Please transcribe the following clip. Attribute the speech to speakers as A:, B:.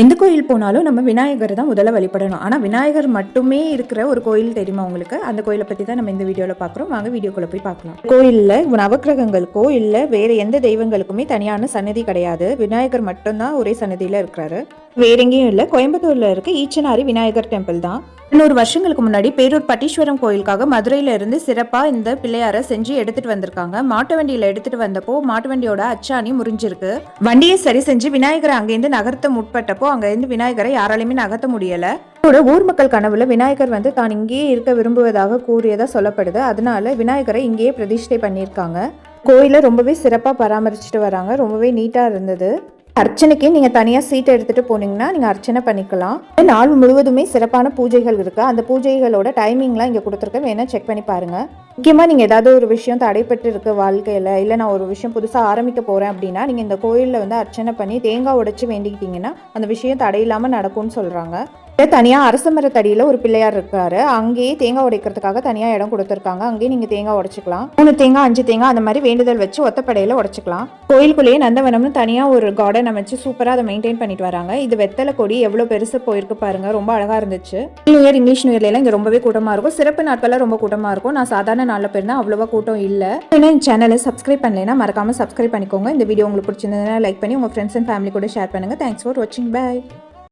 A: எந்த கோயில் போனாலும் நம்ம விநாயகர் தான் முதல்ல வழிபடணும். ஆனால் விநாயகர் மட்டுமே இருக்கிற ஒரு கோயில் தெரியுமா உங்களுக்கு? அந்த கோயிலை பற்றி தான் நம்ம இந்த வீடியோவில் பார்க்குறோம். வாங்க வீடியோக்குள்ளே போய் பார்க்கலாம். கோயிலில் நவக்கிரகங்களுக்கோ இல்லை வேறு எந்த தெய்வங்களுக்குமே தனியான சன்னதி கிடையாது. விநாயகர் மட்டும்தான் ஒரே சன்னதியில் இருக்கிறாரு. வேற எங்கேயும் இல்லை. கோயம்புத்தூரில் இருக்க ஈச்சனாரி விநாயகர் டெம்பிள் தான். 200 வருஷங்களுக்கு முன்னாடி பேரூர் பட்டீஸ்வரம் கோயிலுக்காக மதுரையில இருந்து சிறப்பா இந்த பிள்ளையார செஞ்சு எடுத்துட்டு வந்திருக்காங்க. மாட்டு வண்டியில எடுத்துட்டு வந்தப்போ மாட்டு வண்டியோட அச்சாணி முறிஞ்சிருக்கு. வண்டியை சரி செஞ்சு விநாயகரை அங்கேருந்து நகர்த்த முற்பட்டப்போ அங்கேருந்து விநாயகரை யாராலையுமே நகர்த்த முடியல. ஊர் மக்கள் கனவுல விநாயகர் தான் இங்கேயே இருக்க விரும்புவதாக கூறியதா சொல்லப்படுது. அதனால விநாயகரை இங்கேயே பிரதிஷ்டை பண்ணியிருக்காங்க. கோயிலை ரொம்பவே சிறப்பா பராமரிச்சுட்டு வராங்க. ரொம்பவே நீட்டா இருந்தது. அர்ச்சனைக்கு நீங்க தனியா சீட் எடுத்துட்டு போனீங்கன்னா நீங்க அர்ச்சனை பண்ணிக்கலாம். நாள் முழுவதுமே சிறப்பான பூஜைகள் இருக்கு. அந்த பூஜைகளோட டைமிங்லாம் இங்க கொடுத்துருக்க, வேணா செக் பண்ணி பாருங்க. முக்கியமா நீங்க ஏதாவது ஒரு விஷயம் தடைப்பட்டு இருக்கு வாழ்க்கையில, இல்ல நான் ஒரு விஷயம் புதுசா ஆரம்பிக்க போறேன் அப்படின்னா நீங்க இந்த கோயில்ல அர்ச்சனை பண்ணி தேங்காய் உடைச்சு வேண்டிக்கிட்டீங்கன்னா அந்த விஷயம் தடையில்லாம நடக்கும்னு சொல்றாங்க. தனியா அரச மரத்தடியில ஒரு பிள்ளையார் இருக்காரு. அங்கேயே தேங்காய் உடைக்கிறதுக்காக தனியா இடம் கொடுத்துருக்காங்க. அங்கேயே நீங்க தேங்காய் உடைச்சுக்கலாம். 3 தேங்காய் 5 தேங்காய் அந்த மாதிரி வேண்டுதல் வச்சு ஒத்தப்படையில உடைச்சுக்கலாம். கோயிலுக்குள்ளேயே நந்தவனம்னு தனியா ஒரு கார்டன் அமைச்சு சூப்பரா அதை மெயின்டைன் பண்ணிட்டு வராங்க. இது வெத்தலை கொடி எவ்வளவு பெருசு போயிருக்கு பாருங்க. ரொம்ப அழகா இருந்துச்சு. நியூ இயர் இங்கிலீஷ் நியூ இயர்ல இங்க ரொம்பவே கூட்டமா இருக்கும். சிறப்பு நாட்கள்ல ரொம்ப கூட்டமா இருக்கும். நான் சாதாரண நாள்ல போயிருந்தா அவ்வளவா கூட்டம் இல்ல. இந்த சேனலை சப்ஸ்கிரைப் பண்ணலைன்னா மறக்காம சப்ஸ்கிரைப் பண்ணிக்கோங்க. இந்த வீடியோ உங்களுக்கு பிடிச்சிருந்ததுன்னா லைக் பண்ணி உங்க ஃப்ரெண்ட்ஸ் அண்ட் ஃபேமிலி கூட ஷேர் பண்ணுங்க. தேங்க்ஸ் ஃபார் வாட்சிங். பை.